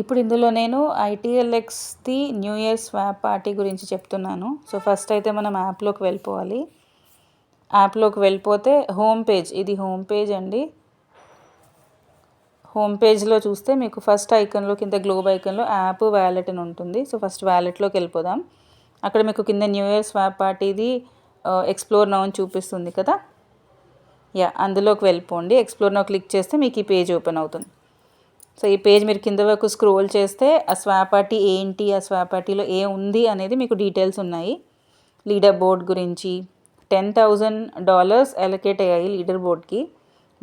ఇప్పుడు ఇందులో నేను ITLXది న్యూ ఇయర్ స్వాప్ పార్టీ గురించి చెప్తున్నాను. సో ఫస్ట్ అయితే మనం యాప్లోకి వెళ్ళిపోవాలి. యాప్లోకి వెళ్ళిపోతే హోమ్ పేజ్, ఇది హోమ్ పేజ్ అండి. హోమ్ పేజ్లో చూస్తే మీకు ఫస్ట్ ఐకన్లో కింద గ్లోబ్ ఐకన్లో యాప్ వ్యాలెట్ అని ఉంటుంది. సో ఫస్ట్ వ్యాలెట్లోకి వెళ్ళిపోదాం. అక్కడ మీకు కింద న్యూ ఇయర్ స్వాప్ పార్టీది ఎక్స్ప్లోర్ నౌ అని చూపిస్తుంది కదా, అందులోకి వెళ్ళిపోండి. ఎక్స్ప్లోర్ నౌ క్లిక్ చేస్తే మీకు ఈ పేజ్ ఓపెన్ అవుతుంది. సో ఈ పేజ్ మీరు కింద వరకు స్క్రోల్ చేస్తే ఆ స్వాప్ పార్టీ ఏంటి, ఆ స్వాప్ పార్టీలో ఏ ఉంది అనేది మీకు డీటెయిల్స్ ఉన్నాయి. లీడర్ బోర్డ్ గురించి $10,000 అలొకేట్ అయ్యాయి. లీడర్ బోర్డ్కి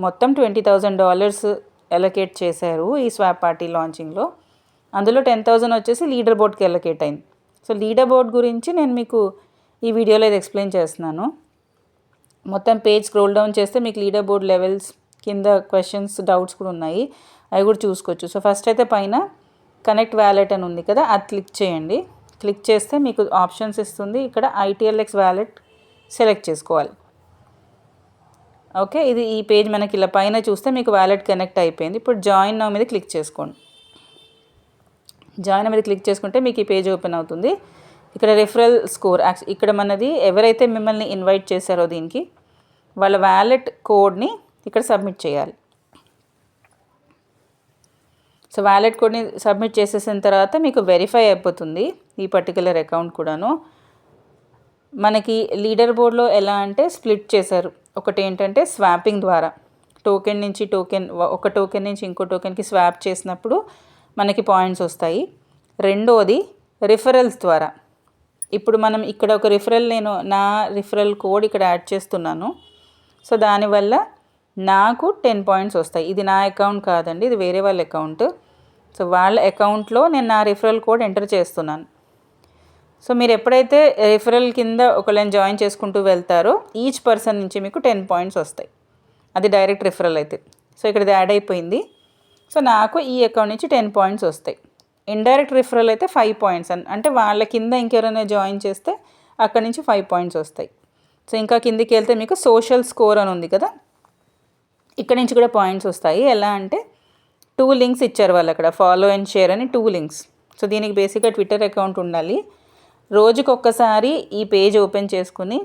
మొత్తం $20,000 అలొకేట్ చేశారు ఈ స్వాప్ పార్టీ లాంచింగ్లో. అందులో 10,000 వచ్చేసి లీడర్ బోర్డ్కి అలొకేట్ అయింది. సో లీడర్ బోర్డ్ గురించి నేను మీకు ఈ వీడియోలో ఇది ఎక్స్ప్లెయిన్ చేస్తున్నాను. మొత్తం పేజ్ స్క్రోల్ డౌన్ చేస్తే మీకు లీడర్ బోర్డ్ లెవెల్స్ కింద క్వశ్చన్స్, డౌట్స్ కూడా ఉన్నాయి, అవి కూడా చూసుకోవచ్చు. సో ఫస్ట్ అయితే పైన కనెక్ట్ వ్యాలెట్ అని ఉంది కదా, అది క్లిక్ చేయండి. క్లిక్ చేస్తే మీకు ఆప్షన్స్ ఇస్తుంది. ఇక్కడ ITLX వ్యాలెట్ సెలెక్ట్ చేసుకోవాలి. ఓకే, ఇది ఈ పేజ్ మనకి ఇలా పైన చూస్తే మీకు వ్యాలెట్ కనెక్ట్ అయిపోయింది. ఇప్పుడు జాయిన్ నౌ మీద క్లిక్ చేసుకోండి. జాయిన్ మీద క్లిక్ చేసుకుంటే మీకు ఈ పేజ్ ఓపెన్ అవుతుంది. ఇక్కడ రిఫరల్ స్కోర్, ఇక్కడ మనది ఎవరైతే మిమ్మల్ని ఇన్వైట్ చేశారో దీనికి వాళ్ళ వ్యాలెట్ కోడ్ని ఇక్కడ సబ్మిట్ చేయాలి. సో వ్యాలెట్ కోడ్ని సబ్మిట్ చేసేసిన తర్వాత మీకు వెరిఫై అయిపోతుంది ఈ పర్టికులర్ అకౌంట్ కూడాను. మనకి లీడర్ బోర్డ్లో ఎలా అంటే స్ప్లిట్ చేశారు. ఒకటి ఏంటంటే స్వాపింగ్ ద్వారా, టోకెన్ నుంచి టోకెన్, ఒక టోకెన్ నుంచి ఇంకో టోకెన్కి స్వాప్ చేసినప్పుడు మనకి పాయింట్స్ వస్తాయి. రెండోది రిఫరల్స్ ద్వారా. ఇప్పుడు మనం ఇక్కడ ఒక రిఫరల్, నేను నా రిఫరల్ కోడ్ ఇక్కడ యాడ్ చేస్తున్నాను. సో దానివల్ల నాకు 10 పాయింట్స్ వస్తాయి. ఇది నా అకౌంట్ కాదండి, ఇది వేరే వాళ్ళ అకౌంట్. సో వాళ్ళ అకౌంట్లో నేను నా రిఫరల్ కోడ్ ఎంటర్ చేస్తున్నాను. సో మీరు ఎప్పుడైతే రిఫరల్ కింద ఒకళ్ళని జాయిన్ చేసుకుంటూ వెళ్తారో ఈచ్ పర్సన్ నుంచి మీకు 10 పాయింట్స్ వస్తాయి. అది డైరెక్ట్ రిఫరల్ అయితే. సో ఇక్కడ ఇది యాడ్ అయిపోయింది. సో నాకు ఈ అకౌంట్ నుంచి 10 పాయింట్స్ వస్తాయి. ఇండైరెక్ట్ రిఫరల్ అయితే 5 పాయింట్స్, అంటే వాళ్ళ కింద ఇంకెవరైనా జాయిన్ చేస్తే అక్కడి నుంచి 5 పాయింట్స్ వస్తాయి. సో ఇంకా కిందికి వెళ్తే మీకు సోషల్ స్కోర్ అని ఉంది కదా, ఇక్కడ నుంచి కూడా పాయింట్స్ వస్తాయి. ఎలా అంటే 2 లింక్స్ ఇచ్చారు వాళ్ళు అక్కడ, ఫాలో అండ్ షేర్ అని 2 లింక్స్. సో దీనికి బేసిక్గా ట్విట్టర్ అకౌంట్ ఉండాలి. రోజుకొక్కసారి ఈ పేజ్ ఓపెన్ చేసుకుని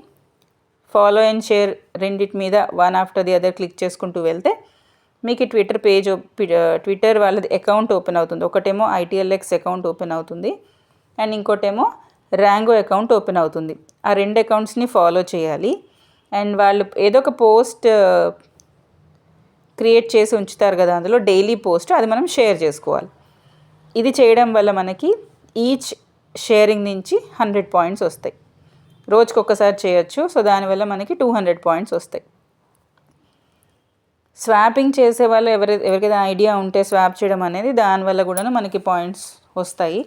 ఫాలో అండ్ షేర్ రెండిటి మీద one after the other click చేసుకుంటూ వెళ్తే మీకు ట్విట్టర్ పేజ్, ట్విట్టర్ వాళ్ళది అకౌంట్ ఓపెన్ అవుతుంది. ఒకటేమో ITLX అకౌంట్ ఓపెన్ అవుతుంది అండ్ ఇంకోటేమో ర్యాంగో అకౌంట్ ఓపెన్ అవుతుంది. ఆ 2 అకౌంట్స్ని ఫాలో చేయాలి. అండ్ వాళ్ళు ఏదో ఒక పోస్ట్ క్రియేట్ చేసి ఉంచుతారు కదా, అందులో డైలీ పోస్ట్, అది మనం షేర్ చేసుకోవాలి. ఇది చేయడం వల్ల మనకి ఈచ్ షేరింగ్ నుంచి 100 పాయింట్స్ వస్తాయి. రోజుకొకసారి చేయొచ్చు. సో దానివల్ల మనకి 200 పాయింట్స్ వస్తాయి. స్వాపింగ్ చేసే వాళ్ళు ఎవరికైనా ఐడియా ఉంటే స్వాప్ చేయడం అనేది, దానివల్ల కూడా మనకి పాయింట్స్ వస్తాయి.